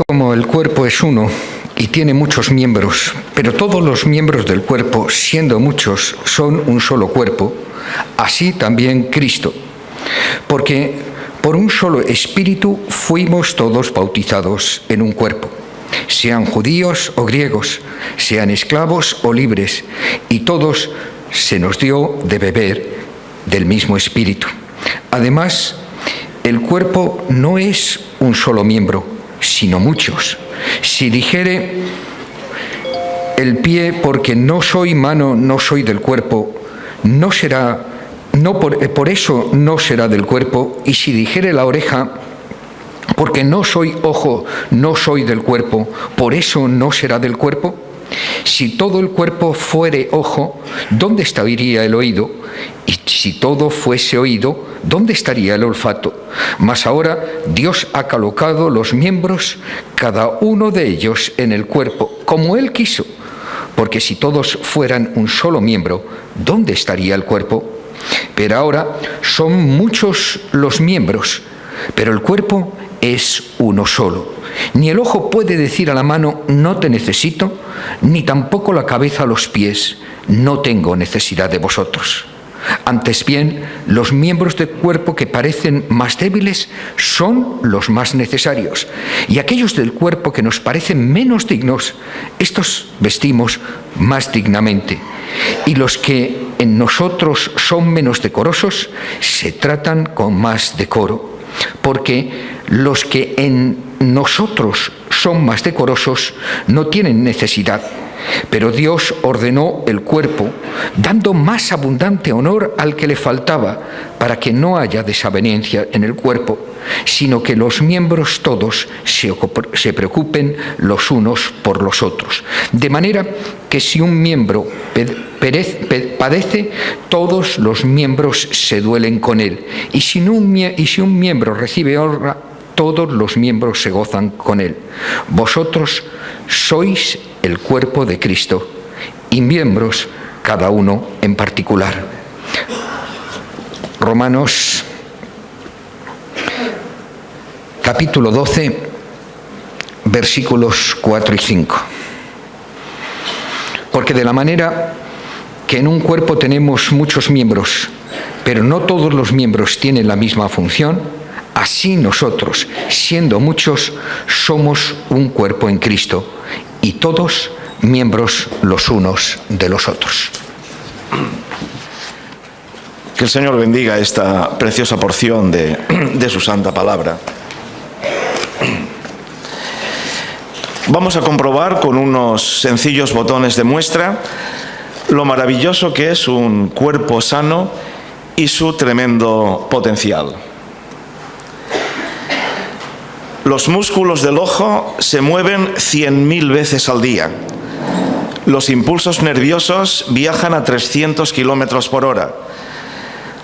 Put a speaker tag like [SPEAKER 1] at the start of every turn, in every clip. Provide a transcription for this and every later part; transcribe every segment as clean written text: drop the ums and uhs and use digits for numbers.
[SPEAKER 1] Como el cuerpo es uno y tiene muchos miembros, pero todos los miembros del cuerpo, siendo muchos, son un solo cuerpo, así también Cristo. Porque por un solo espíritu fuimos todos bautizados en un cuerpo, sean judíos o griegos, sean esclavos o libres, y todos se nos dio de beber del mismo espíritu. Además, el cuerpo no es un solo miembro, sino muchos. Si dijere el pie, porque no soy mano, no soy del cuerpo, por eso no será del cuerpo. Y si dijere la oreja, porque no soy ojo, no soy del cuerpo, por eso no será del cuerpo. Si todo el cuerpo fuere ojo, ¿dónde estaría el oído? Y si todo fuese oído, ¿dónde estaría el olfato? Mas ahora Dios ha colocado los miembros, cada uno de ellos, en el cuerpo, como Él quiso. Porque si todos fueran un solo miembro, ¿dónde estaría el cuerpo? Pero ahora son muchos los miembros, pero el cuerpo es uno solo. Ni el ojo puede decir a la mano, no te necesito, ni tampoco la cabeza a los pies, no tengo necesidad de vosotros. Antes bien, los miembros del cuerpo que parecen más débiles son los más necesarios, y aquellos del cuerpo que nos parecen menos dignos, estos vestimos más dignamente, y los que en nosotros son menos decorosos, se tratan con más decoro, porque los que en nosotros son más decorosos no tienen necesidad. Pero Dios ordenó el cuerpo, dando más abundante honor al que le faltaba, para que no haya desavenencia en el cuerpo, sino que los miembros todos se preocupen los unos por los otros. De manera que si un miembro padece, todos los miembros se duelen con él. Y si un miembro recibe honra, todos los miembros se gozan con él. Vosotros sois el cuerpo de Cristo y miembros cada uno en particular. Romanos capítulo 12, versículos 4 y 5. Porque de la manera que en un cuerpo tenemos muchos miembros, pero no todos los miembros tienen la misma función, así nosotros, siendo muchos, somos un cuerpo en Cristo, y todos miembros los unos de los otros.
[SPEAKER 2] Que el Señor bendiga esta preciosa porción de su santa palabra. Vamos a comprobar con unos sencillos botones de muestra lo maravilloso que es un cuerpo sano y su tremendo potencial. Los músculos del ojo se mueven 100.000 veces al día. Los impulsos nerviosos viajan a 300 kilómetros por hora.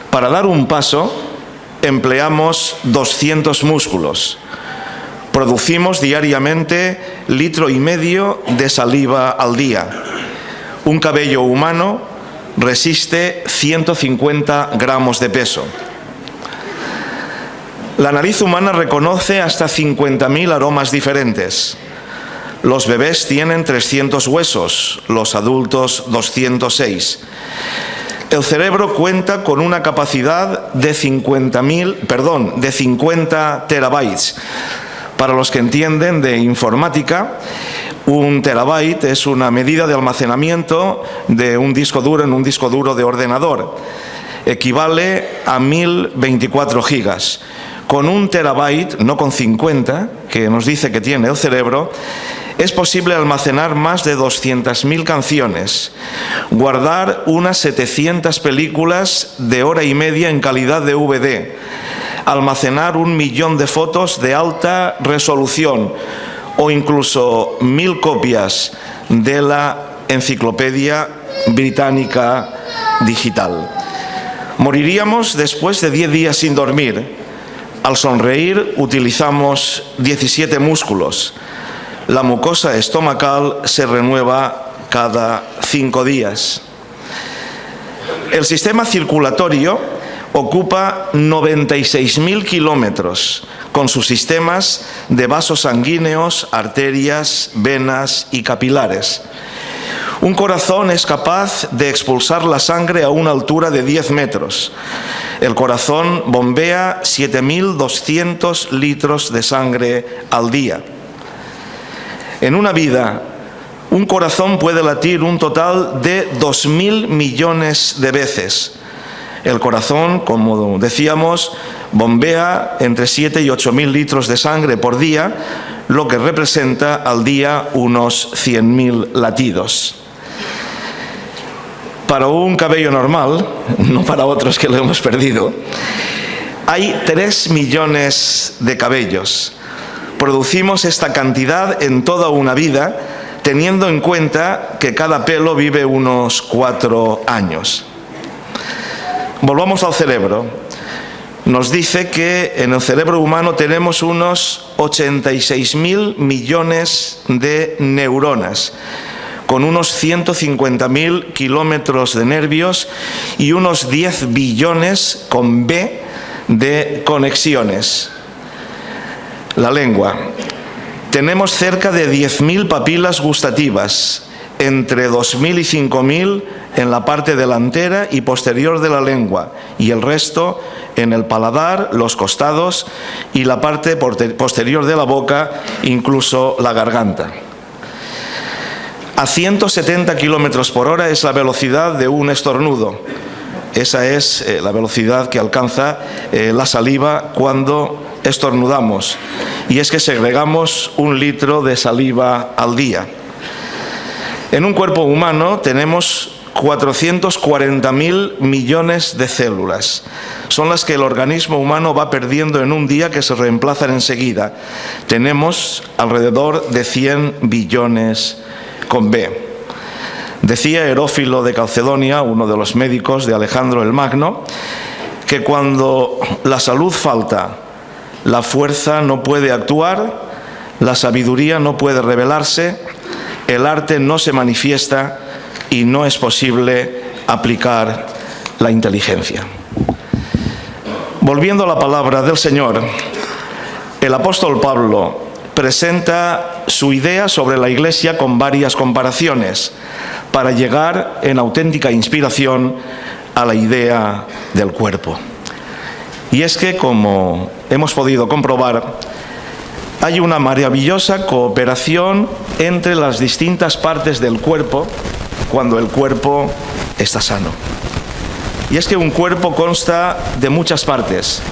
[SPEAKER 2] Para dar un paso, empleamos 200 músculos. Producimos diariamente 1,5 litros de saliva al día. Un cabello humano resiste 150 gramos de peso. La nariz humana reconoce hasta 50.000 aromas diferentes. Los bebés tienen 300 huesos, los adultos 206. El cerebro cuenta con una capacidad de 50 terabytes. Para los que entienden de informática, un terabyte es una medida de almacenamiento de un disco duro en un disco duro de ordenador. Equivale a 1.024 gigas. Con un terabyte, no con 50, que nos dice que tiene el cerebro, es posible almacenar más de 200.000 canciones, guardar unas 700 películas de hora y media en calidad de DVD, almacenar 1 millón de fotos de alta resolución o incluso 1.000 copias de la Enciclopedia Británica digital. Moriríamos después de 10 días sin dormir. Al sonreír utilizamos 17 músculos. La mucosa estomacal se renueva cada 5 días. El sistema circulatorio ocupa 96.000 kilómetros, con sus sistemas de vasos sanguíneos, arterias, venas y capilares. Un corazón es capaz de expulsar la sangre a una altura de 10 metros. El corazón bombea 7.200 litros de sangre al día. En una vida, un corazón puede latir un total de 2.000 millones de veces. El corazón, como decíamos, bombea entre 7 y 8.000 litros de sangre por día, lo que representa al día unos 100.000 latidos. Para un cabello normal, no para otros que lo hemos perdido, hay 3 millones de cabellos. Producimos esta cantidad en toda una vida, teniendo en cuenta que cada pelo vive unos 4 años. Volvamos al cerebro. Nos dice que en el cerebro humano tenemos unos 86.000 millones de neuronas, con unos 150.000 kilómetros de nervios y unos 10 billones con B de conexiones. La lengua. Tenemos cerca de 10.000 papilas gustativas, entre 2.000 y 5.000 en la parte delantera y posterior de la lengua, y el resto en el paladar, los costados y la parte posterior de la boca, incluso la garganta. A 170 kilómetros por hora es la velocidad de un estornudo. Esa es la velocidad que alcanza la saliva cuando estornudamos. Y es que segregamos 1 litro de saliva al día. En un cuerpo humano tenemos 440.000 millones de células. Son las que el organismo humano va perdiendo en un día, que se reemplazan enseguida. Tenemos alrededor de 100 billones con B. Decía Herófilo de Calcedonia, uno de los médicos de Alejandro el Magno, que cuando la salud falta, la fuerza no puede actuar, la sabiduría no puede revelarse, el arte no se manifiesta y no es posible aplicar la inteligencia. Volviendo a la palabra del Señor, el apóstol Pablo presenta su idea sobre la Iglesia con varias comparaciones para llegar en auténtica inspiración a la idea del cuerpo. Y es que, como hemos podido comprobar, hay una maravillosa cooperación entre las distintas partes del cuerpo cuando el cuerpo está sano. Y es que un cuerpo consta de muchas partes,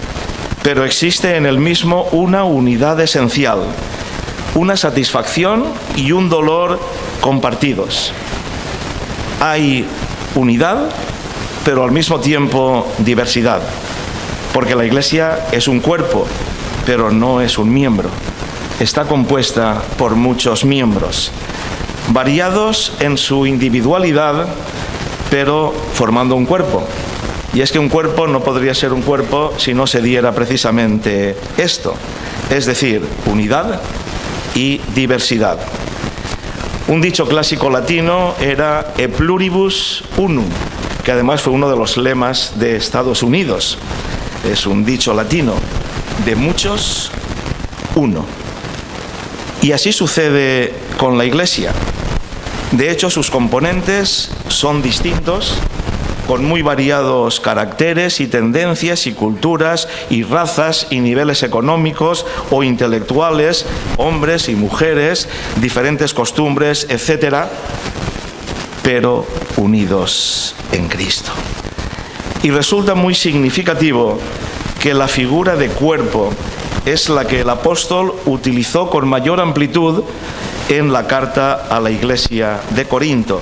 [SPEAKER 2] pero existe en el mismo una unidad esencial, una satisfacción y un dolor compartidos. Hay unidad, pero al mismo tiempo diversidad, porque la Iglesia es un cuerpo, pero no es un miembro. Está compuesta por muchos miembros, variados en su individualidad, pero formando un cuerpo. Y es que un cuerpo no podría ser un cuerpo si no se diera precisamente esto, es decir, unidad y diversidad. Un dicho clásico latino era e pluribus unum, que además fue uno de los lemas de Estados Unidos. Es un dicho latino, de muchos, uno. Y así sucede con la Iglesia. De hecho, sus componentes son distintos, con muy variados caracteres y tendencias y culturas y razas y niveles económicos o intelectuales, hombres y mujeres, diferentes costumbres, etcétera, pero unidos en Cristo. Y resulta muy significativo que la figura de cuerpo es la que el apóstol utilizó con mayor amplitud en la carta a la Iglesia de Corinto,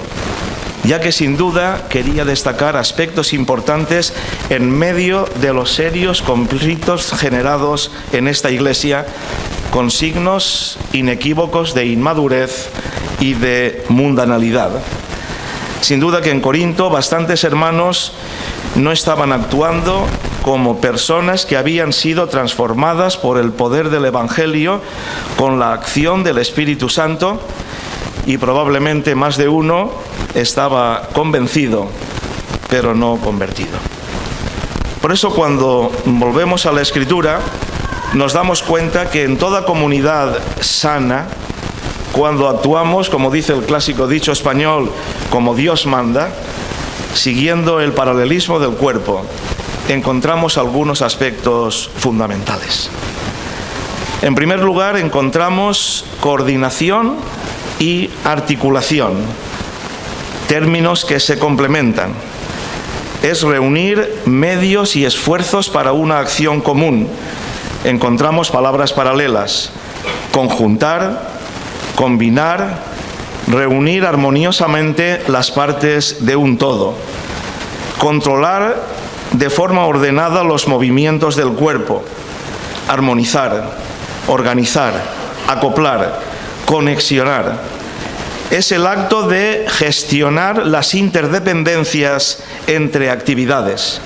[SPEAKER 2] ya que sin duda quería destacar aspectos importantes en medio de los serios conflictos generados en esta Iglesia, con signos inequívocos de inmadurez y de mundanalidad. Sin duda que en Corinto bastantes hermanos no estaban actuando como personas que habían sido transformadas por el poder del Evangelio con la acción del Espíritu Santo, y probablemente más de uno estaba convencido, pero no convertido. Por eso, cuando volvemos a la Escritura, nos damos cuenta que en toda comunidad sana, cuando actuamos, como dice el clásico dicho español, como Dios manda, siguiendo el paralelismo del cuerpo, encontramos algunos aspectos fundamentales. En primer lugar, encontramos coordinación y articulación, términos que se complementan. Es reunir medios y esfuerzos para una acción común. Encontramos palabras paralelas: conjuntar, combinar, reunir armoniosamente las partes de un todo, controlar de forma ordenada los movimientos del cuerpo, armonizar, organizar, acoplar, conexionar. Es el acto de gestionar las interdependencias entre actividades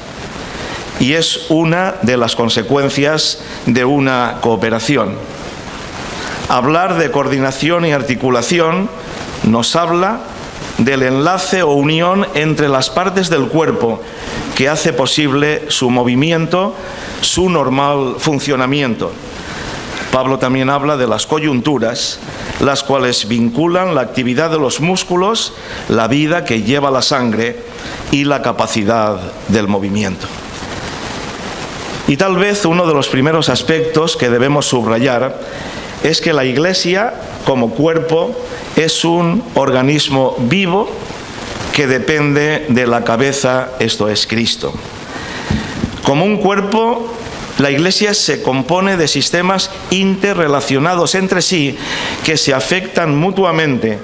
[SPEAKER 2] y es una de las consecuencias de una cooperación. Hablar de coordinación y articulación nos habla del enlace o unión entre las partes del cuerpo que hace posible su movimiento, su normal funcionamiento. Pablo también habla de las coyunturas, las cuales vinculan la actividad de los músculos, la vida que lleva la sangre y la capacidad del movimiento. Y tal vez uno de los primeros aspectos que debemos subrayar es que la Iglesia, como cuerpo, es un organismo vivo que depende de la cabeza, esto es Cristo. Como un cuerpo, la Iglesia se compone de sistemas interrelacionados entre sí que se afectan mutuamente,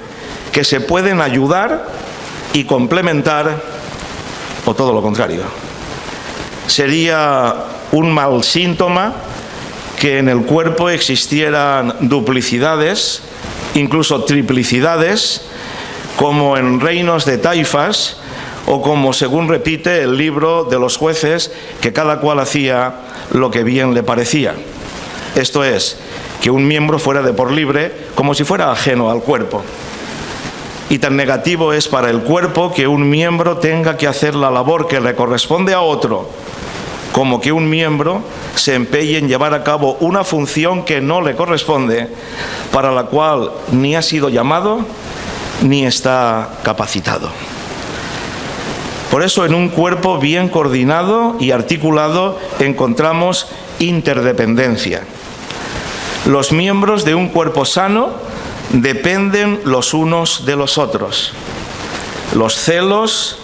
[SPEAKER 2] que se pueden ayudar y complementar, o todo lo contrario. Sería un mal síntoma que en el cuerpo existieran duplicidades, incluso triplicidades, como en reinos de taifas, o como según repite el libro de los jueces, que cada cual hacía lo que bien le parecía. Esto es, que un miembro fuera de por libre, como si fuera ajeno al cuerpo. Y tan negativo es para el cuerpo que un miembro tenga que hacer la labor que le corresponde a otro, como que un miembro se empeñe en llevar a cabo una función que no le corresponde, para la cual ni ha sido llamado ni está capacitado. Por eso, en un cuerpo bien coordinado y articulado encontramos interdependencia. Los miembros de un cuerpo sano dependen los unos de los otros. Los celos,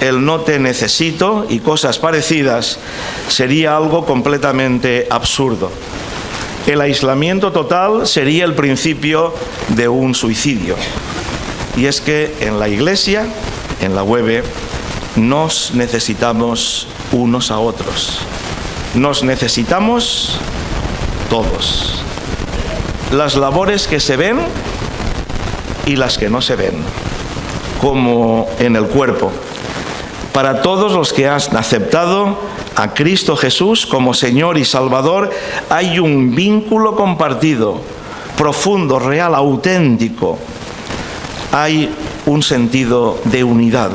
[SPEAKER 2] el no te necesito y cosas parecidas sería algo completamente absurdo. El aislamiento total sería el principio de un suicidio. Y es que en la Iglesia, en la UEB, nos necesitamos unos a otros. Nos necesitamos todos. Las labores que se ven y las que no se ven, como en el cuerpo. Para todos los que han aceptado a Cristo Jesús como Señor y Salvador, hay un vínculo compartido, profundo, real, auténtico. Hay un sentido de unidad,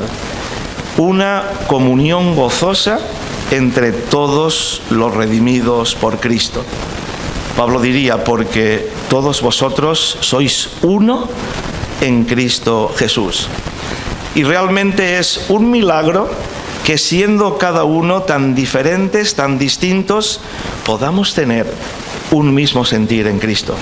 [SPEAKER 2] una comunión gozosa entre todos los redimidos por Cristo. Pablo diría, porque todos vosotros sois uno en Cristo Jesús. Y realmente es un milagro que, siendo cada uno tan diferentes, tan distintos, podamos tener un mismo sentir en Cristo.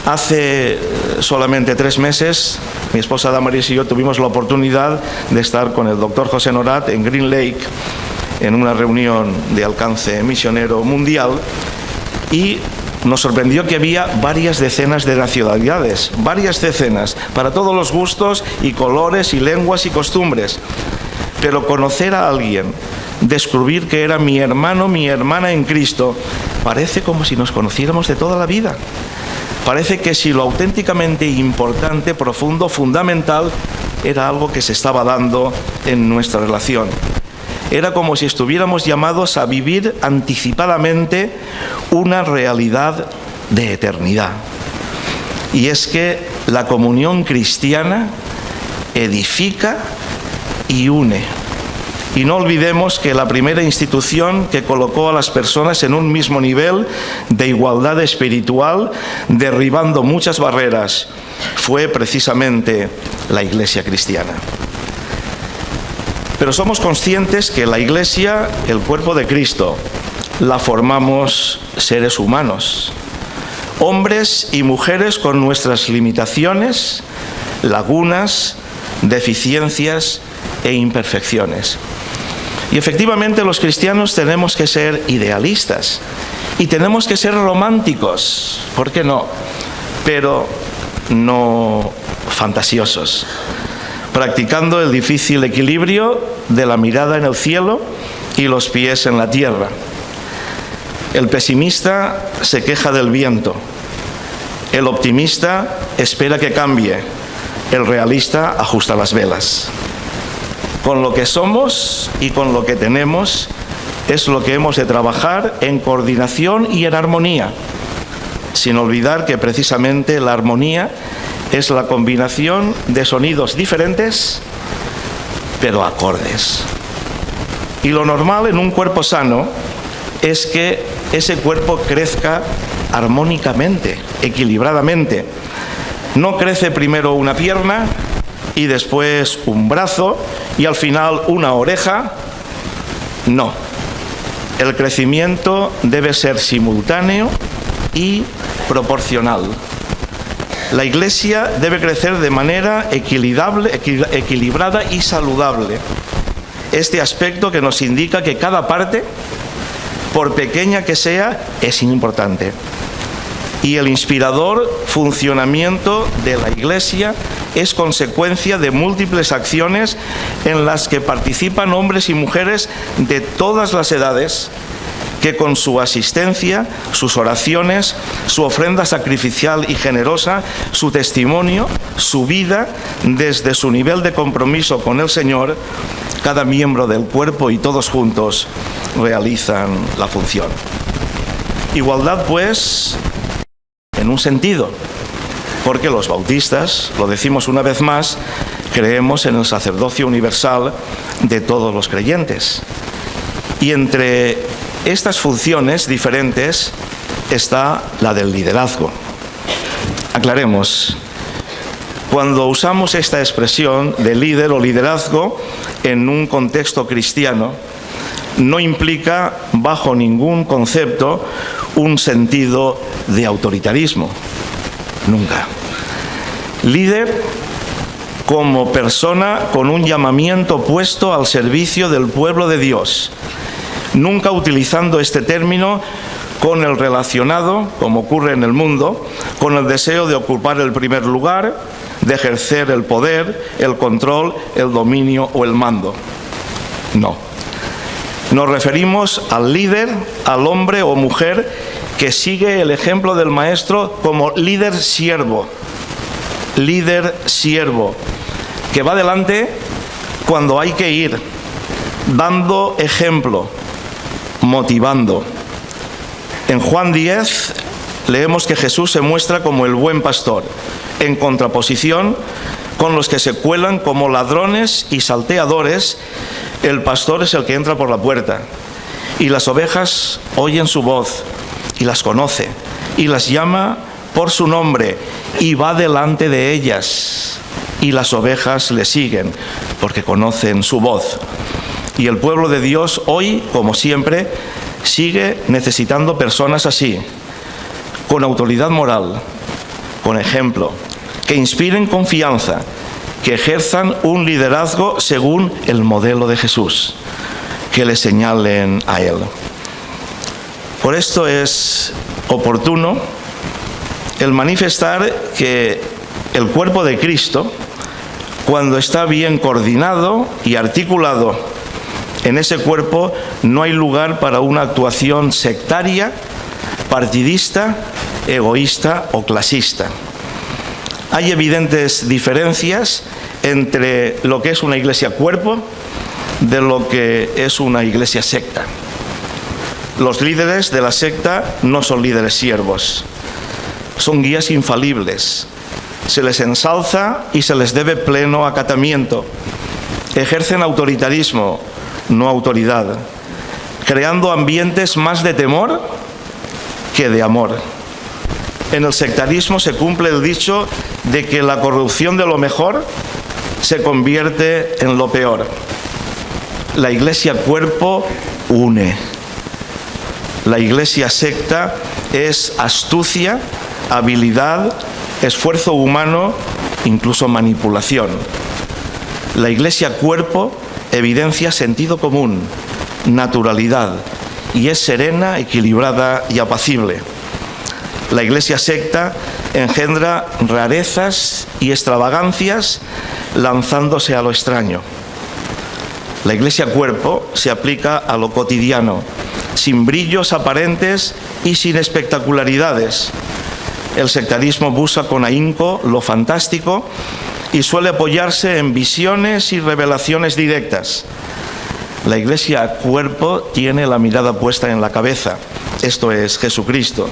[SPEAKER 2] Hace solamente 3 meses, mi esposa Damaris y yo tuvimos la oportunidad de estar con el doctor José Norat en Green Lake, en una reunión de alcance misionero mundial, y nos sorprendió que había varias decenas de nacionalidades, varias decenas, para todos los gustos y colores y lenguas y costumbres. Pero conocer a alguien, descubrir que era mi hermano, mi hermana en Cristo, parece como si nos conociéramos de toda la vida. Parece que si lo auténticamente importante, profundo, fundamental, era algo que se estaba dando en nuestra relación. Era como si estuviéramos llamados a vivir anticipadamente una realidad de eternidad. Y es que la comunión cristiana edifica y une. Y no olvidemos que la primera institución que colocó a las personas en un mismo nivel de igualdad espiritual, derribando muchas barreras, fue precisamente la Iglesia cristiana. Pero somos conscientes que la Iglesia, el cuerpo de Cristo, la formamos seres humanos, hombres y mujeres con nuestras limitaciones, lagunas, deficiencias e imperfecciones. Y efectivamente los cristianos tenemos que ser idealistas y tenemos que ser románticos, ¿por qué no? Pero no fantasiosos, practicando el difícil equilibrio de la mirada en el cielo y los pies en la tierra. El pesimista se queja del viento, el optimista espera que cambie, el realista ajusta las velas. Con lo que somos y con lo que tenemos es lo que hemos de trabajar en coordinación y en armonía, sin olvidar que precisamente la armonía es la combinación de sonidos diferentes, pero acordes. Y lo normal en un cuerpo sano es que ese cuerpo crezca armónicamente, equilibradamente. No crece primero una pierna y después un brazo y al final una oreja. No. El crecimiento debe ser simultáneo y proporcional. La Iglesia debe crecer de manera equilibrada y saludable. Este aspecto que nos indica que cada parte, por pequeña que sea, es importante. Y el inspirador funcionamiento de la Iglesia es consecuencia de múltiples acciones en las que participan hombres y mujeres de todas las edades, que con su asistencia, sus oraciones, su ofrenda sacrificial y generosa, su testimonio, su vida, desde su nivel de compromiso con el Señor, cada miembro del cuerpo y todos juntos realizan la función. Igualdad, pues, en un sentido, porque los bautistas, lo decimos una vez más, creemos en el sacerdocio universal de todos los creyentes. Y entre estas funciones diferentes está la del liderazgo. Aclaremos, cuando usamos esta expresión de líder o liderazgo en un contexto cristiano, no implica bajo ningún concepto un sentido de autoritarismo. Nunca. Líder como persona con un llamamiento puesto al servicio del pueblo de Dios, nunca utilizando este término con el relacionado, como ocurre en el mundo, con el deseo de ocupar el primer lugar, de ejercer el poder, el control, el dominio o el mando. No. Nos referimos al líder, al hombre o mujer que sigue el ejemplo del maestro como líder siervo, que va adelante cuando hay que ir, dando ejemplo, motivando. En Juan 10 leemos que Jesús se muestra como el buen pastor, en contraposición con los que se cuelan como ladrones y salteadores. El pastor es el que entra por la puerta y las ovejas oyen su voz y las conoce y las llama por su nombre y va delante de ellas y las ovejas le siguen porque conocen su voz. Y el pueblo de Dios hoy, como siempre, sigue necesitando personas así, con autoridad moral, con ejemplo, que inspiren confianza, que ejerzan un liderazgo según el modelo de Jesús, que le señalen a Él. Por esto es oportuno el manifestar que el cuerpo de Cristo, cuando está bien coordinado y articulado, en ese cuerpo no hay lugar para una actuación sectaria, partidista, egoísta o clasista. Hay evidentes diferencias entre lo que es una iglesia cuerpo de lo que es una iglesia secta. Los líderes de la secta no son líderes siervos, son guías infalibles. Se les ensalza y se les debe pleno acatamiento. Ejercen autoritarismo, no autoridad, creando ambientes más de temor que de amor. En el sectarismo se cumple el dicho de que la corrupción de lo mejor se convierte en lo peor. La Iglesia cuerpo une. La Iglesia secta es astucia, habilidad, esfuerzo humano, incluso manipulación. La Iglesia cuerpo evidencia sentido común, naturalidad, y es serena, equilibrada y apacible. La Iglesia secta engendra rarezas y extravagancias lanzándose a lo extraño. La Iglesia cuerpo se aplica a lo cotidiano, sin brillos aparentes y sin espectacularidades. El sectarismo busca con ahínco lo fantástico y suele apoyarse en visiones y revelaciones directas. La Iglesia cuerpo tiene la mirada puesta en la cabeza, esto es Jesucristo.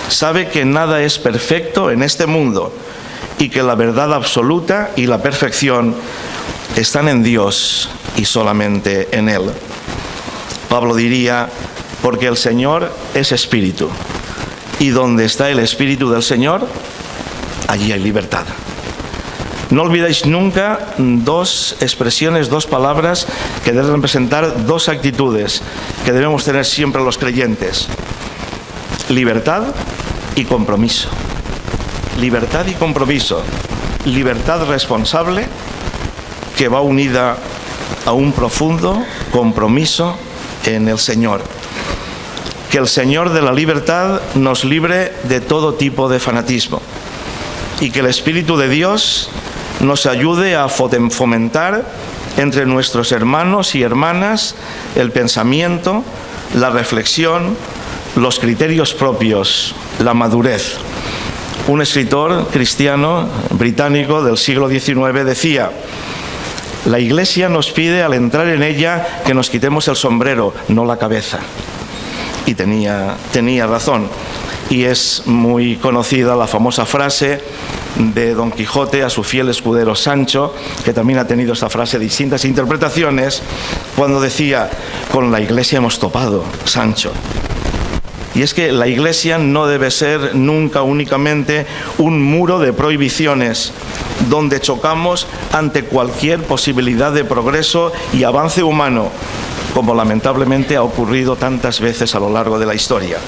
[SPEAKER 2] Sabe que nada es perfecto en este mundo y que la verdad absoluta y la perfección están en Dios y solamente en Él. Pablo diría, porque el Señor es espíritu, y donde está el espíritu del Señor, allí hay libertad. No olvidéis nunca dos expresiones, dos palabras que deben representar dos actitudes que debemos tener siempre los creyentes: libertad y compromiso. Libertad y compromiso. Libertad responsable que va unida a un profundo compromiso en el Señor. Que el Señor de la libertad nos libre de todo tipo de fanatismo y que el Espíritu de Dios nos ayude a fomentar entre nuestros hermanos y hermanas el pensamiento, la reflexión, los criterios propios, la madurez. Un escritor cristiano británico del siglo XIX decía: la Iglesia nos pide al entrar en ella que nos quitemos el sombrero, no la cabeza. Y tenía razón. Y es muy conocida la famosa frase de Don Quijote a su fiel escudero Sancho, que también ha tenido esta frase distintas interpretaciones, cuando decía: con la Iglesia hemos topado, Sancho. Y es que la Iglesia no debe ser nunca únicamente un muro de prohibiciones, donde chocamos ante cualquier posibilidad de progreso y avance humano, como lamentablemente ha ocurrido tantas veces a lo largo de la historia.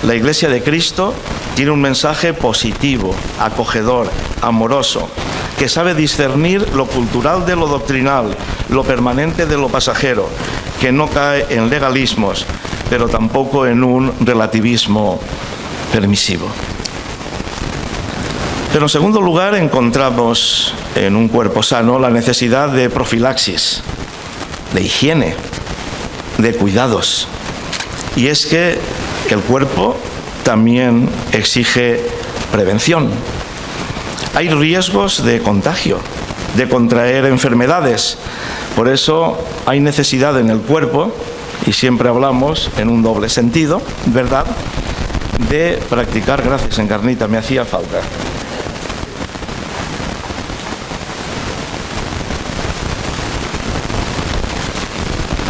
[SPEAKER 2] La Iglesia de Cristo tiene un mensaje positivo, acogedor, amoroso, que sabe discernir lo cultural de lo doctrinal, lo permanente de lo pasajero, que no cae en legalismos, pero tampoco en un relativismo permisivo. Pero en segundo lugar, encontramos en un cuerpo sano la necesidad de profilaxis, de higiene, de cuidados. Y es que el cuerpo también exige prevención. Hay riesgos de contagio, de contraer enfermedades. Por eso hay necesidad en el cuerpo, y siempre hablamos en un doble sentido, ¿verdad?, de practicar, gracias Encarnita, me hacía falta.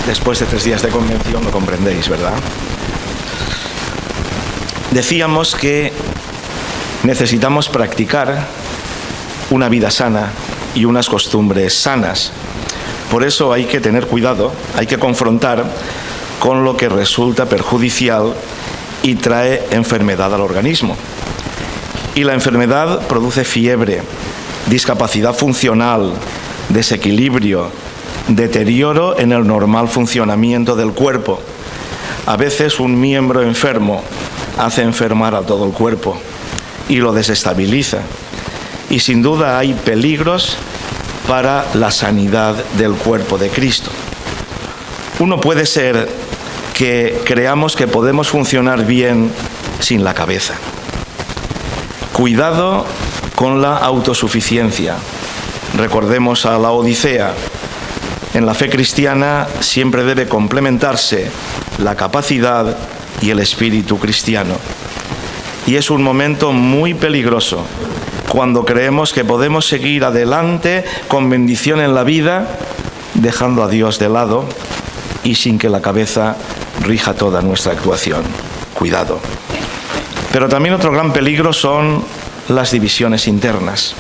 [SPEAKER 2] Después de 3 días de convención lo comprendéis, ¿verdad? Decíamos que necesitamos practicar una vida sana y unas costumbres sanas. Por eso hay que tener cuidado, hay que confrontar con lo que resulta perjudicial y trae enfermedad al organismo. Y la enfermedad produce fiebre, discapacidad funcional, desequilibrio, deterioro en el normal funcionamiento del cuerpo. A veces un miembro enfermo hace enfermar a todo el cuerpo y lo desestabiliza. Y sin duda hay peligros para la sanidad del cuerpo de Cristo. Uno puede ser que creamos que podemos funcionar bien sin la cabeza. Cuidado con la autosuficiencia. Recordemos a la Odisea. En la fe cristiana siempre debe complementarse la capacidad y el espíritu cristiano. Y es un momento muy peligroso cuando creemos que podemos seguir adelante con bendición en la vida dejando a Dios de lado y sin que la cabeza rija toda nuestra actuación. Cuidado. Pero también otro gran peligro son las divisiones internas.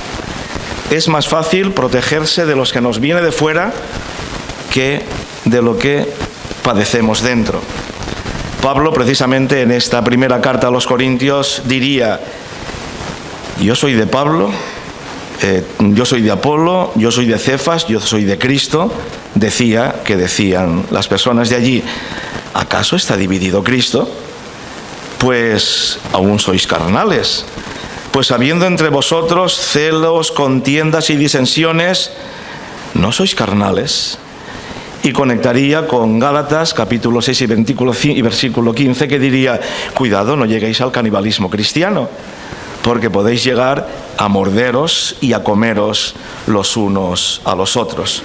[SPEAKER 2] Es más fácil protegerse de los que nos viene de fuera que de lo que padecemos dentro. Pablo, precisamente en esta primera carta a los Corintios, diría: yo soy de Pablo, yo soy de Apolo, yo soy de Cefas, yo soy de Cristo. Decían las personas de allí: ¿acaso está dividido Cristo? Pues aún sois carnales. Pues habiendo entre vosotros celos, contiendas y disensiones, ¿no sois carnales? Y conectaría con Gálatas, capítulo 6 y versículo 15, que diría: cuidado, no lleguéis al canibalismo cristiano, porque podéis llegar a morderos y a comeros los unos a los otros.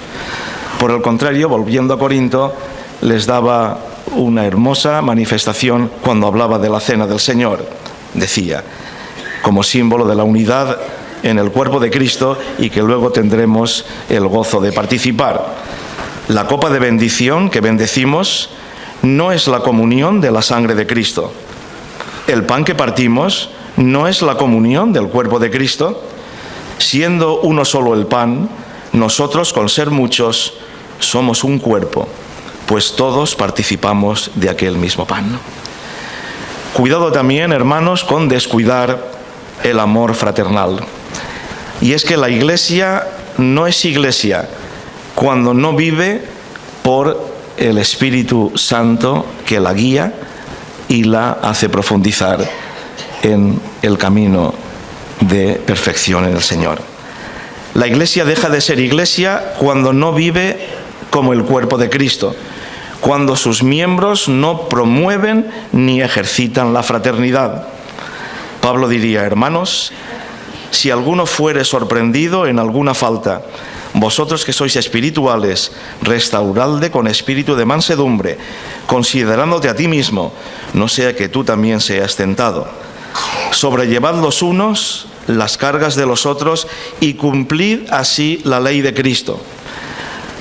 [SPEAKER 2] Por el contrario, volviendo a Corinto, les daba una hermosa manifestación cuando hablaba de la cena del Señor. Decía, como símbolo de la unidad en el cuerpo de Cristo, y que luego tendremos el gozo de participar. La copa de bendición que bendecimos no es la comunión de la sangre de Cristo. El pan que partimos no es la comunión del cuerpo de Cristo. Siendo uno solo el pan, nosotros, con ser muchos, somos un cuerpo, pues todos participamos de aquel mismo pan. Cuidado también, hermanos, con descuidar el amor fraternal. Y es que la Iglesia no es Iglesia cuando no vive por el Espíritu Santo que la guía y la hace profundizar en el camino de perfección en el Señor. La Iglesia deja de ser Iglesia cuando no vive como el cuerpo de Cristo, cuando sus miembros no promueven ni ejercitan la fraternidad. Pablo diría: hermanos, si alguno fuere sorprendido en alguna falta, vosotros que sois espirituales, restauradle con espíritu de mansedumbre, considerándote a ti mismo, no sea que tú también seas tentado. Sobrellevad los unos las cargas de los otros y cumplid así la ley de Cristo.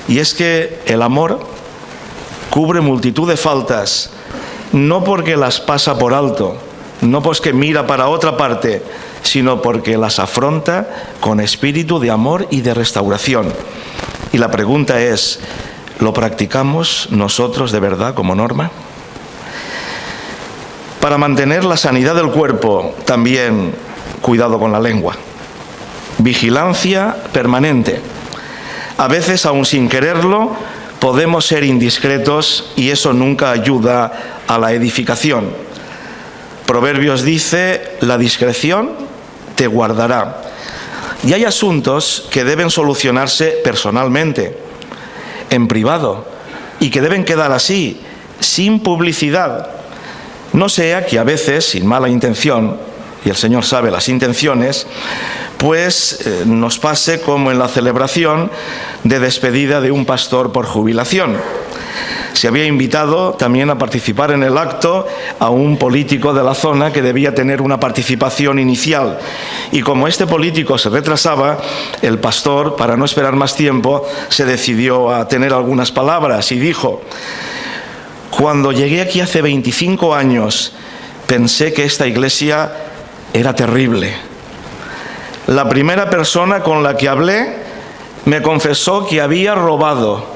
[SPEAKER 2] Y es que el amor cubre multitud de faltas, no porque las pasa por alto, no porque mira para otra parte, sino porque las afronta con espíritu de amor y de restauración. Y la pregunta es, ¿lo practicamos nosotros de verdad como norma? Para mantener la sanidad del cuerpo, también cuidado con la lengua. Vigilancia permanente. A veces, aun sin quererlo, podemos ser indiscretos y eso nunca ayuda a la edificación. Proverbios dice: la discreción te guardará. Y hay asuntos que deben solucionarse personalmente, en privado, y que deben quedar así, sin publicidad. No sea que a veces, sin mala intención, y el Señor sabe las intenciones, pues nos pase como en la celebración de despedida de un pastor por jubilación. Se había invitado también a participar en el acto a un político de la zona que debía tener una participación inicial. Y como este político se retrasaba, el pastor, para no esperar más tiempo, se decidió a tener algunas palabras y dijo: cuando llegué aquí hace 25 años, pensé que esta iglesia era terrible. La primera persona con la que hablé me confesó que había robado,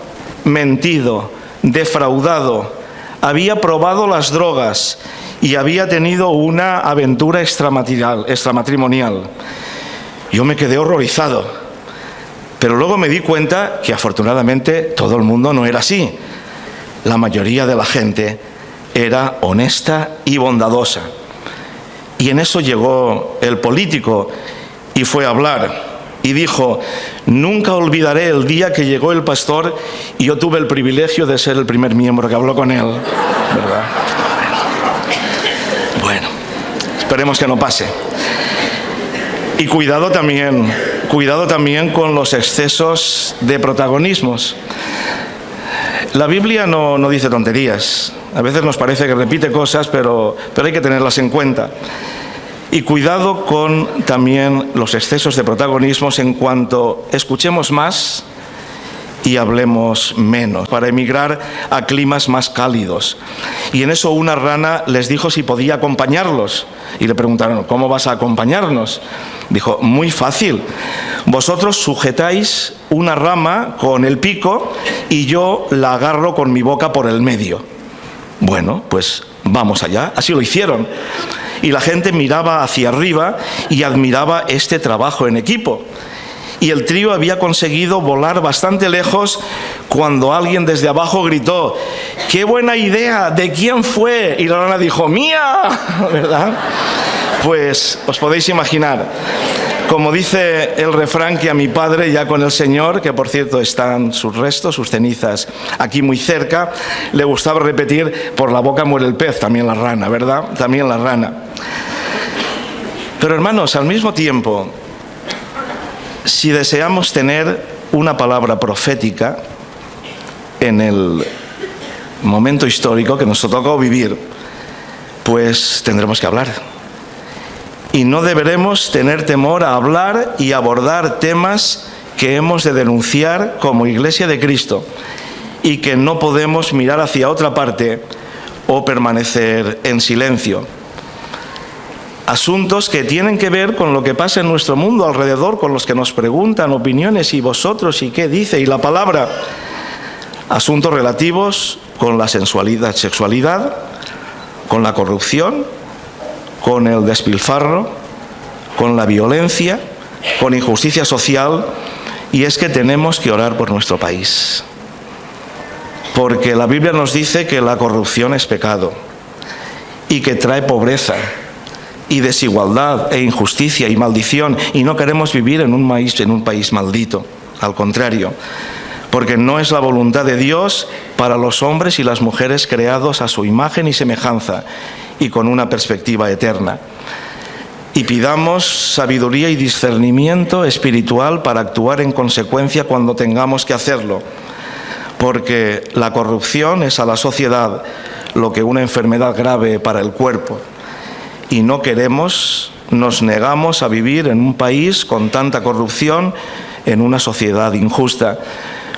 [SPEAKER 2] mentido, defraudado, había probado las drogas y había tenido una aventura extramatrimonial. Yo me quedé horrorizado, pero luego me di cuenta que afortunadamente todo el mundo no era así. La mayoría de la gente era honesta y bondadosa. Y en eso llegó el político y fue a hablar y dijo: nunca olvidaré el día que llegó el pastor y yo tuve el privilegio de ser el primer miembro que habló con él, ¿verdad? Bueno, esperemos que no pase. Y cuidado también con los excesos de protagonismos. La Biblia no dice tonterías. A veces nos parece que repite cosas, pero hay que tenerlas en cuenta. Y cuidado con también los excesos de protagonismos en cuanto escuchemos más y hablemos menos, para emigrar a climas más cálidos. Y en eso una rana les dijo si podía acompañarlos. Y le preguntaron, ¿cómo vas a acompañarnos? Dijo, muy fácil. Vosotros sujetáis una rama con el pico y yo la agarro con mi boca por el medio. Bueno, pues vamos allá. Así lo hicieron. Y la gente miraba hacia arriba y admiraba este trabajo en equipo. Y el trío había conseguido volar bastante lejos cuando alguien desde abajo gritó, ¡qué buena idea! ¿De quién fue? Y la rana dijo, ¡mía! ¿Verdad? Pues os podéis imaginar. Como dice el refrán que a mi padre, ya con el Señor, que por cierto están sus restos, sus cenizas aquí muy cerca, le gustaba repetir, por la boca muere el pez, también la rana, ¿verdad? También la rana. Pero hermanos, al mismo tiempo, si deseamos tener una palabra profética en el momento histórico que nos tocó vivir, pues tendremos que hablar. Y no deberemos tener temor a hablar y abordar temas que hemos de denunciar como Iglesia de Cristo y que no podemos mirar hacia otra parte o permanecer en silencio. Asuntos que tienen que ver con lo que pasa en nuestro mundo alrededor, con los que nos preguntan opiniones y vosotros y qué dice y la palabra. Asuntos relativos con la sensualidad, sexualidad, con la corrupción, con el despilfarro, con la violencia, con injusticia social. Y es que tenemos que orar por nuestro país. Porque la Biblia nos dice que la corrupción es pecado y que trae pobreza y desigualdad e injusticia y maldición, y no queremos vivir en un país maldito, al contrario, porque no es la voluntad de Dios para los hombres y las mujeres creados a su imagen y semejanza y con una perspectiva eterna. Y pidamos sabiduría y discernimiento espiritual para actuar en consecuencia cuando tengamos que hacerlo, porque la corrupción es a la sociedad lo que una enfermedad grave para el cuerpo. Y no queremos, nos negamos a vivir en un país con tanta corrupción, en una sociedad injusta,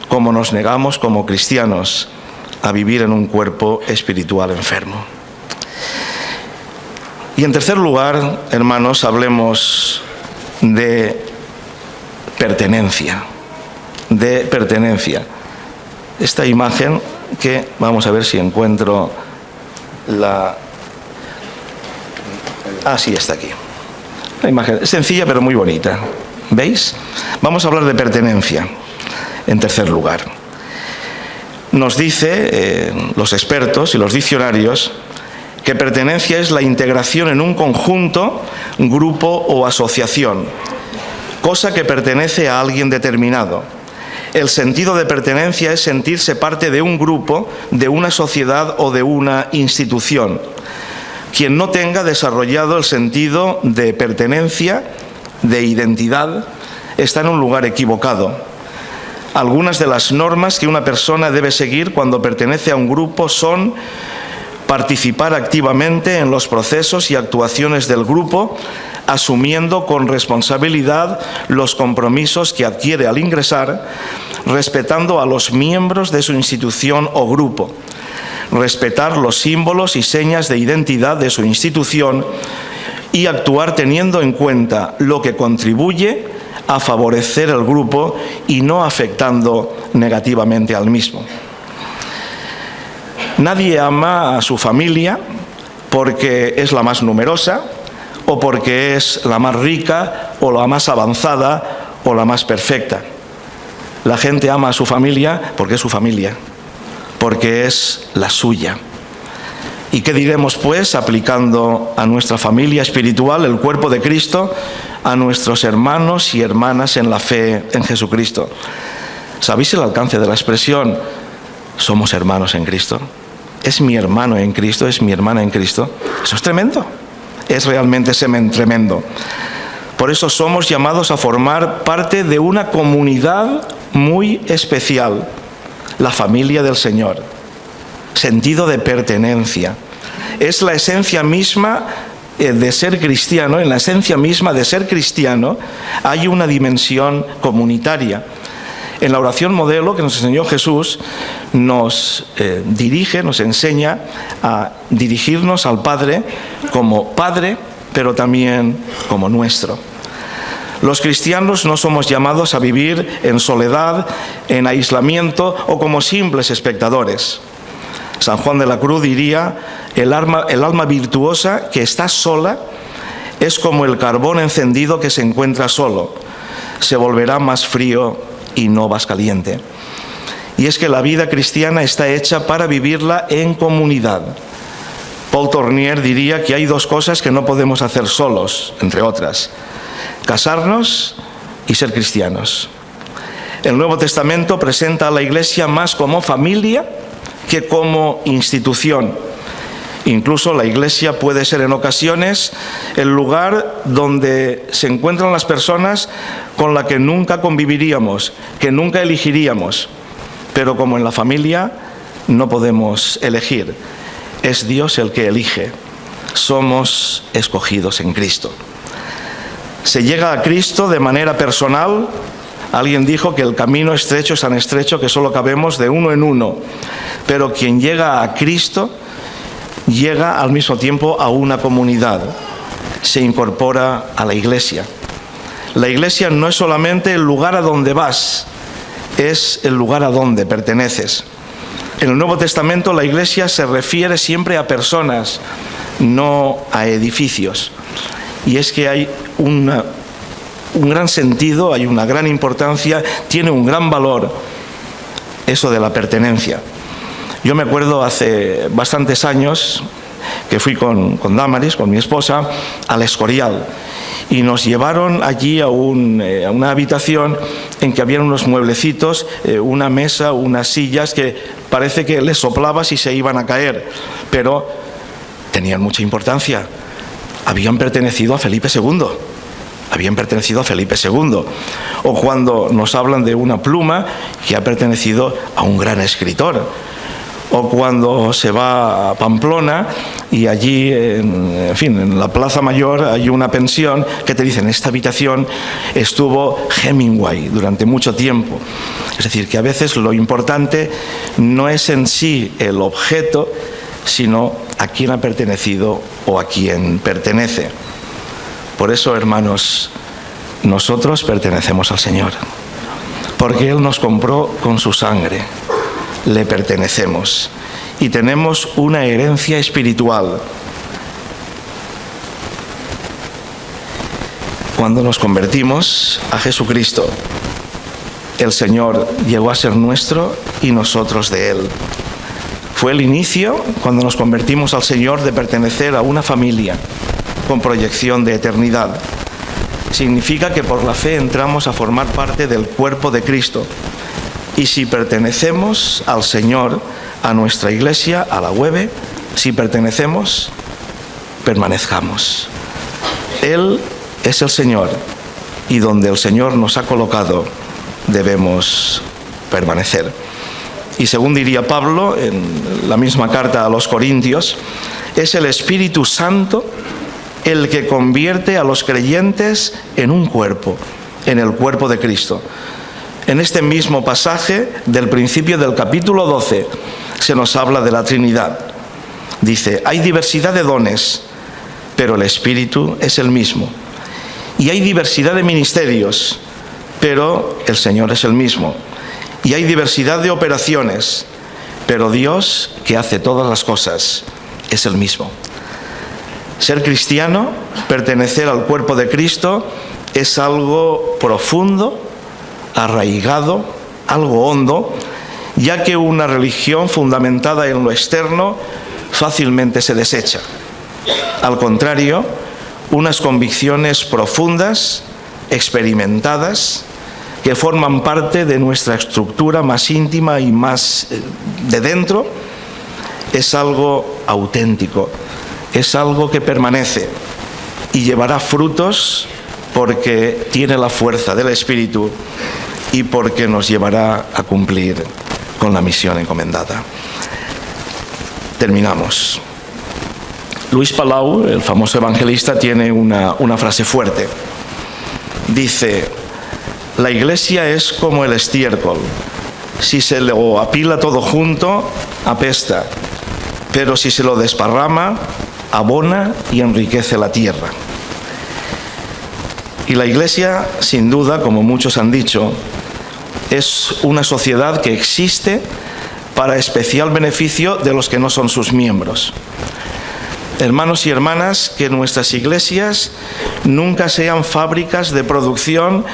[SPEAKER 2] como nos negamos como cristianos a vivir en un cuerpo espiritual enfermo. Y en tercer lugar, hermanos, hablemos de pertenencia. De pertenencia. Esta imagen que, vamos a ver si encuentro la... Ah, sí, está aquí. La imagen es sencilla pero muy bonita. ¿Veis? Vamos a hablar de pertenencia, en tercer lugar. Nos dice los expertos y los diccionarios que pertenencia es la integración en un conjunto, grupo o asociación, cosa que pertenece a alguien determinado. El sentido de pertenencia es sentirse parte de un grupo, de una sociedad o de una institución. Quien no tenga desarrollado el sentido de pertenencia, de identidad, está en un lugar equivocado. Algunas de las normas que una persona debe seguir cuando pertenece a un grupo son participar activamente en los procesos y actuaciones del grupo, asumiendo con responsabilidad los compromisos que adquiere al ingresar, respetando a los miembros de su institución o grupo, respetar los símbolos y señas de identidad de su institución y actuar teniendo en cuenta lo que contribuye a favorecer el grupo y no afectando negativamente al mismo. Nadie ama a su familia porque es la más numerosa o porque es la más rica o la más avanzada o la más perfecta. La gente ama a su familia porque es su familia, porque es la suya. ¿Y qué diremos, pues, aplicando a nuestra familia espiritual, el cuerpo de Cristo, a nuestros hermanos y hermanas en la fe en Jesucristo? ¿Sabéis el alcance de la expresión somos hermanos en Cristo? Es mi hermano en Cristo, es mi hermana en Cristo. Eso es tremendo. Es realmente tremendo. Por eso somos llamados a formar parte de una comunidad muy especial, la familia del Señor. Sentido de pertenencia. Es la esencia misma de ser cristiano. En la esencia misma de ser cristiano hay una dimensión comunitaria. En la oración modelo que nos enseñó Jesús, nos dirige, nos enseña a dirigirnos al Padre como Padre, pero también como nuestro. Los cristianos no somos llamados a vivir en soledad, en aislamiento o como simples espectadores. San Juan de la Cruz diría: el alma virtuosa que está sola es como el carbón encendido que se encuentra solo. Se volverá más frío y no más caliente. Y es que la vida cristiana está hecha para vivirla en comunidad. Paul Tournier diría que hay dos cosas que no podemos hacer solos, entre otras: casarnos y ser cristianos. El Nuevo Testamento presenta a la Iglesia más como familia que como institución. Incluso la Iglesia puede ser en ocasiones el lugar donde se encuentran las personas con las que nunca conviviríamos, que nunca elegiríamos. Pero como en la familia no podemos elegir, es Dios el que elige. Somos escogidos en Cristo. Se llega a Cristo de manera personal. Alguien dijo que el camino estrecho es tan estrecho que solo cabemos de uno en uno. Pero quien llega a Cristo llega al mismo tiempo a una comunidad, se incorpora a la Iglesia. La Iglesia no es solamente el lugar a donde vas, es el lugar a donde perteneces. En el Nuevo Testamento la Iglesia se refiere siempre a personas, no a edificios. Y es que hay un gran sentido, hay una gran importancia, tiene un gran valor eso de la pertenencia. Yo me acuerdo hace bastantes años que fui con Damaris, con mi esposa, al Escorial, y nos llevaron allí a una habitación en que había unos mueblecitos, una mesa, unas sillas que parece que les soplabas y se iban a caer, pero tenían mucha importancia. Habían pertenecido a Felipe II. Habían pertenecido a Felipe II. O cuando nos hablan de una pluma que ha pertenecido a un gran escritor. O cuando se va a Pamplona y allí, en la Plaza Mayor hay una pensión que te dicen: esta habitación estuvo Hemingway durante mucho tiempo. Es decir, que a veces lo importante no es en sí el objeto, sino a quién ha pertenecido o a quién pertenece. Por eso, hermanos, nosotros pertenecemos al Señor, porque Él nos compró con su sangre. Le pertenecemos y tenemos una herencia espiritual. Cuando nos convertimos a Jesucristo, el Señor llegó a ser nuestro y nosotros de Él. Fue el inicio, cuando nos convertimos al Señor, de pertenecer a una familia con proyección de eternidad. Significa que por la fe entramos a formar parte del cuerpo de Cristo. Y si pertenecemos al Señor, a nuestra Iglesia, a la UEBE, si pertenecemos, permanezcamos. Él es el Señor, y donde el Señor nos ha colocado, debemos permanecer. Y según diría Pablo, en la misma carta a los Corintios, es el Espíritu Santo el que convierte a los creyentes en un cuerpo, en el cuerpo de Cristo. En este mismo pasaje del principio del capítulo 12 se nos habla de la Trinidad. Dice: hay diversidad de dones, pero el Espíritu es el mismo. Y hay diversidad de ministerios, pero el Señor es el mismo. Y hay diversidad de operaciones, pero Dios, que hace todas las cosas, es el mismo. Ser cristiano, pertenecer al cuerpo de Cristo, es algo profundo, arraigado, algo hondo, ya que una religión fundamentada en lo externo fácilmente se desecha. Al contrario, unas convicciones profundas, experimentadas, que forman parte de nuestra estructura más íntima y más de dentro, es algo auténtico, es algo que permanece y llevará frutos porque tiene la fuerza del Espíritu y porque nos llevará a cumplir con la misión encomendada. Terminamos. Luis Palau, el famoso evangelista, tiene una frase fuerte. Dice: La Iglesia es como el estiércol. Si se lo apila todo junto, apesta, pero si se lo desparrama, abona y enriquece la tierra. Y la Iglesia, sin duda, como muchos han dicho, es una sociedad que existe para especial beneficio de los que no son sus miembros. Hermanos y hermanas, que nuestras iglesias nunca sean fábricas de producción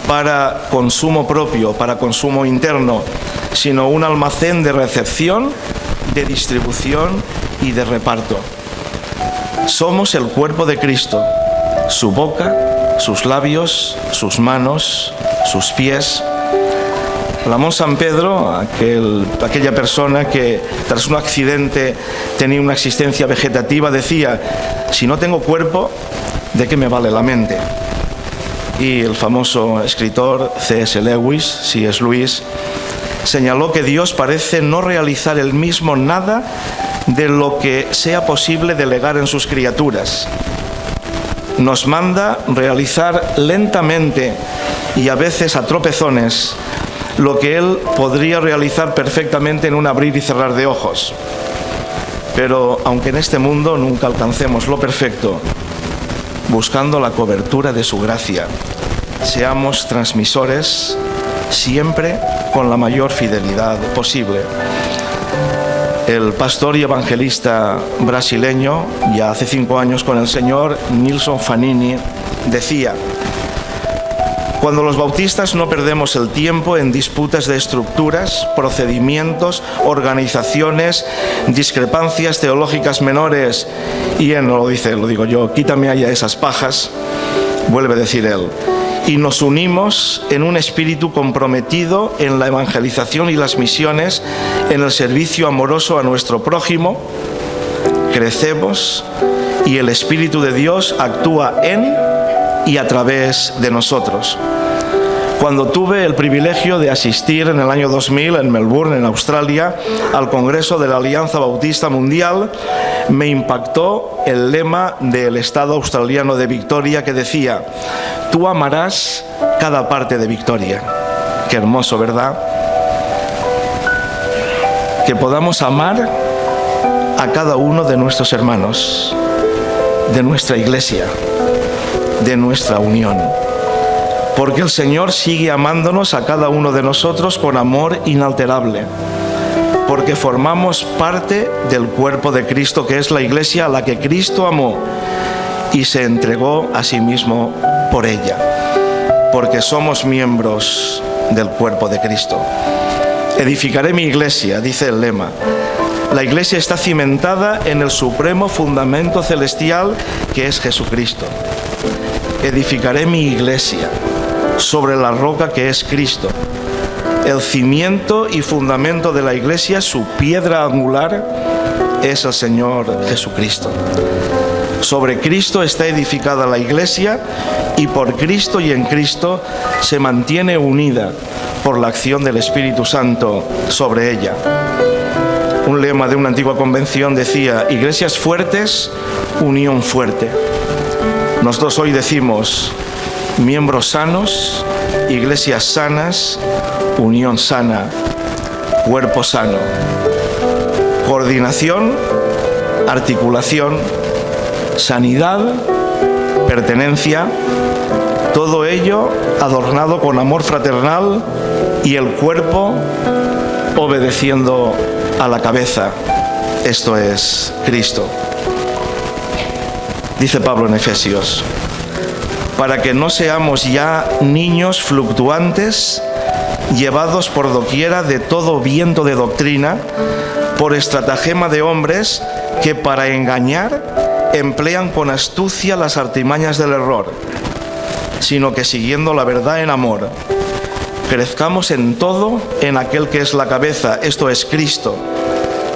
[SPEAKER 2] para consumo propio, para consumo interno, sino un almacén de recepción, de distribución y de reparto. Somos el cuerpo de Cristo, su boca, sus labios, sus manos, sus pies. Ramón San Pedro, aquella persona que tras un accidente tenía una existencia vegetativa, decía: si no tengo cuerpo, ¿de qué me vale la mente? Y el famoso escritor C.S. Lewis, señaló que Dios parece no realizar él mismo nada de lo que sea posible delegar en sus criaturas. Nos manda realizar lentamente y a veces a tropezones lo que Él podría realizar perfectamente en un abrir y cerrar de ojos. Pero aunque en este mundo nunca alcancemos lo perfecto, buscando la cobertura de su gracia, seamos transmisores siempre con la mayor fidelidad posible. El pastor y evangelista brasileño, ya hace 5 años con el Señor, Nilson Fanini, decía: cuando los bautistas no perdemos el tiempo en disputas de estructuras, procedimientos, organizaciones, discrepancias teológicas menores y lo digo yo, quítame allá esas pajas, vuelve a decir él, y nos unimos en un espíritu comprometido en la evangelización y las misiones, en el servicio amoroso a nuestro prójimo, crecemos y el Espíritu de Dios actúa en y a través de nosotros. Cuando tuve el privilegio de asistir en el año 2000 en Melbourne, en Australia, al Congreso de la Alianza Bautista Mundial, me impactó el lema del Estado australiano de Victoria que decía: tú amarás cada parte de Victoria. Qué hermoso, ¿verdad? Que podamos amar a cada uno de nuestros hermanos, de nuestra iglesia, de nuestra unión, porque el Señor sigue amándonos a cada uno de nosotros con amor inalterable, porque formamos parte del cuerpo de Cristo, que es la iglesia a la que Cristo amó y se entregó a sí mismo por ella, porque somos miembros del cuerpo de Cristo. Edificaré mi iglesia, dice el lema. La iglesia está cimentada en el supremo fundamento celestial, que es Jesucristo. Edificaré mi iglesia sobre la roca que es Cristo. El cimiento y fundamento de la iglesia, su piedra angular, es el Señor Jesucristo. Sobre Cristo está edificada la iglesia y por Cristo y en Cristo se mantiene unida por la acción del Espíritu Santo sobre ella. Un lema de una antigua convención decía: iglesias fuertes, unión fuerte. Nosotros hoy decimos: miembros sanos, iglesias sanas, unión sana, cuerpo sano. Coordinación, articulación, sanidad, pertenencia, todo ello adornado con amor fraternal y el cuerpo obedeciendo a la cabeza, esto es Cristo. Dice Pablo en Efesios: para que no seamos ya niños fluctuantes, llevados por doquiera de todo viento de doctrina, por estratagema de hombres que para engañar emplean con astucia las artimañas del error, sino que siguiendo la verdad en amor, crezcamos en todo en aquel que es la cabeza, esto es Cristo,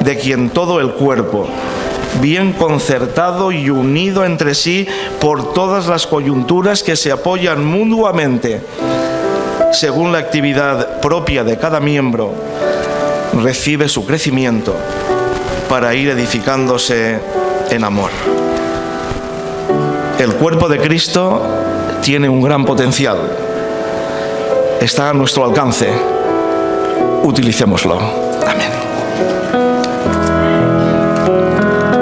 [SPEAKER 2] de quien todo el cuerpo, bien concertado y unido entre sí por todas las coyunturas que se apoyan mutuamente, según la actividad propia de cada miembro, recibe su crecimiento para ir edificándose en amor. El cuerpo de Cristo tiene un gran potencial, está a nuestro alcance. Utilicémoslo. Amén.